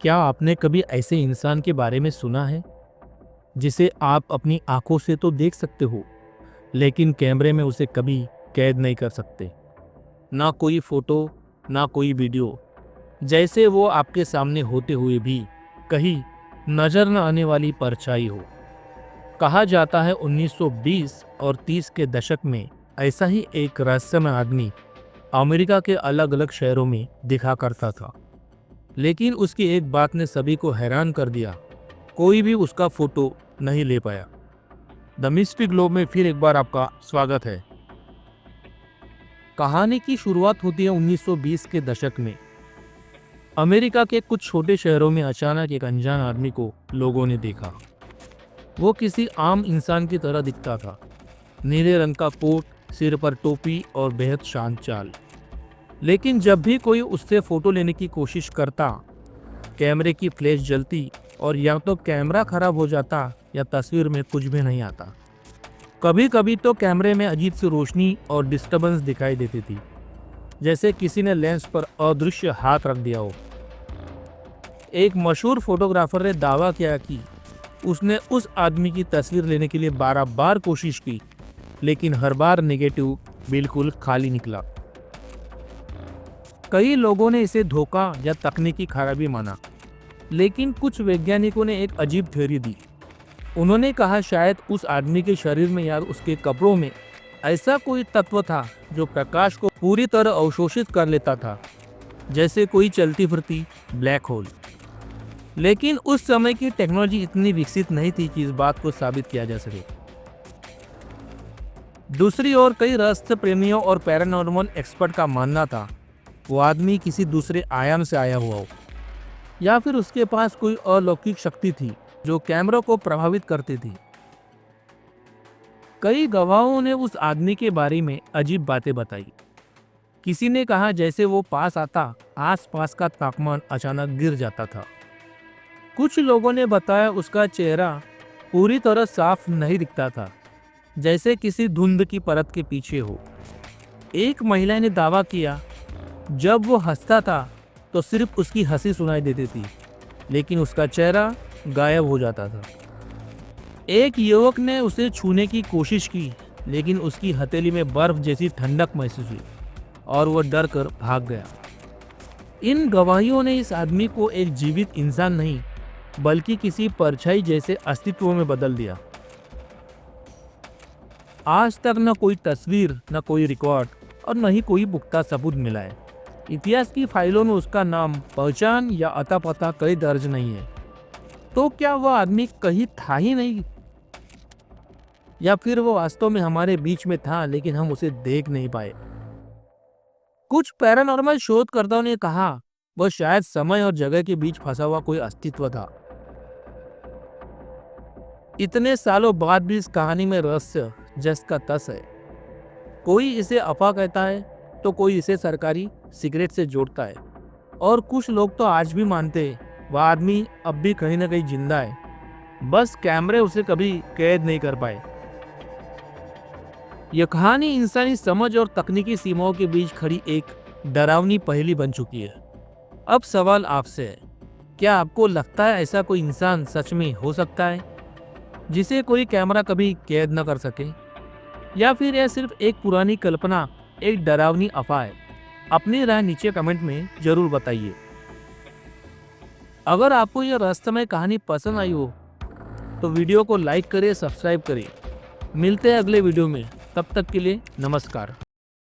क्या आपने कभी ऐसे इंसान के बारे में सुना है जिसे आप अपनी आंखों से तो देख सकते हो, लेकिन कैमरे में उसे कभी कैद नहीं कर सकते? ना कोई फोटो, ना कोई वीडियो, जैसे वो आपके सामने होते हुए भी कहीं नजर न आने वाली परछाई हो। कहा जाता है 1920 और 30 के दशक में ऐसा ही एक रहस्यमय आदमी अमेरिका के अलग अलग शहरों में दिखा करता था, लेकिन उसकी एक बात ने सभी को हैरान कर दिया। कोई भी उसका फोटो नहीं ले पाया। द मिस्ट्री ग्लोब में फिर एक बार आपका स्वागत है। कहानी की शुरुआत होती है 1920 के दशक में। अमेरिका के कुछ छोटे शहरों में अचानक एक अनजान आदमी को लोगों ने देखा। वो किसी आम इंसान की तरह दिखता था। नीले रंग का कोट, सिर पर टोपी और बेहद शांत चाल। लेकिन जब भी कोई उससे फोटो लेने की कोशिश करता, कैमरे की फ्लैश जलती और या तो कैमरा खराब हो जाता या तस्वीर में कुछ भी नहीं आता। कभी कभी तो कैमरे में अजीब सी रोशनी और डिस्टरबेंस दिखाई देती थी, जैसे किसी ने लेंस पर अदृश्य हाथ रख दिया हो। एक मशहूर फोटोग्राफर ने दावा किया कि उसने उस आदमी की तस्वीर लेने के लिए 12 बार कोशिश की, लेकिन हर बार नेगेटिव बिल्कुल खाली निकला। कई लोगों ने इसे धोखा या तकनीकी खराबी माना, लेकिन कुछ वैज्ञानिकों ने एक अजीब थ्योरी दी। उन्होंने कहा शायद उस आदमी के शरीर में या उसके कपड़ों में ऐसा कोई तत्व था जो प्रकाश को पूरी तरह अवशोषित कर लेता था, जैसे कोई चलती फिरती ब्लैक होल। लेकिन उस समय की टेक्नोलॉजी इतनी विकसित नहीं थी कि इस बात को साबित किया जा सके। दूसरी ओर कई रहस्य प्रेमियों और पैरानॉर्मल एक्सपर्ट का मानना था वो आदमी किसी दूसरे आयाम से आया हुआ हो, या फिर उसके पास कोई अलौकिक शक्ति थी जो कैमरों को प्रभावित करती थी। कई गवाहों ने उस आदमी के बारे में अजीब बातें बताई। किसी ने कहा जैसे वो पास आता, आसपास का तापमान अचानक गिर जाता था। कुछ लोगों ने बताया उसका चेहरा पूरी तरह साफ नहीं दिखता था, जैसे किसी धुंध की परत के पीछे हो। एक महिला ने दावा किया जब वो हंसता था तो सिर्फ उसकी हंसी सुनाई देती थी, लेकिन उसका चेहरा गायब हो जाता था। एक युवक ने उसे छूने की कोशिश की, लेकिन उसकी हथेली में बर्फ जैसी ठंडक महसूस हुई और वह डर कर भाग गया। इन गवाहियों ने इस आदमी को एक जीवित इंसान नहीं, बल्कि किसी परछाई जैसे अस्तित्व में बदल दिया। आज तक न कोई तस्वीर, न कोई रिकॉर्ड और न ही कोई पुख्ता सबूत मिला है। इतिहास की फाइलों में उसका नाम, पहचान या अता पता कहीं दर्ज नहीं है। तो क्या वह आदमी कहीं था ही नहीं, या फिर वो वास्तव में हमारे बीच में था लेकिन हम उसे देख नहीं पाए? कुछ पैरानॉर्मल शोधकर्ताओं ने कहा वह शायद समय और जगह के बीच फंसा हुआ कोई अस्तित्व था। इतने सालों बाद भी इस कहानी में रहस्य जस का तस है। कोई इसे अफवाह कहता है तो कोई इसे सरकारी सीक्रेट से जोड़ता है, और कुछ लोग तो आज भी मानते हैं वह आदमी अब भी कहीं ना कहीं जिंदा है, बस कैमरे उसे कभी कैद नहीं कर पाए। यह कहानी इंसानी समझ और तकनीकी सीमाओं के बीच खड़ी एक डरावनी पहेली बन चुकी है। अब सवाल आपसे है, क्या आपको लगता है ऐसा कोई इंसान सच में हो सकता है जिसे कोई कैमरा कभी कैद न कर सके, या फिर यह सिर्फ एक पुरानी कल्पना, एक डरावनी अफवाह है? अपनी राय नीचे कमेंट में जरूर बताइए। अगर आपको यह रहस्यमय कहानी पसंद आई हो तो वीडियो को लाइक करें, सब्सक्राइब करें। मिलते हैं अगले वीडियो में, तब तक के लिए नमस्कार।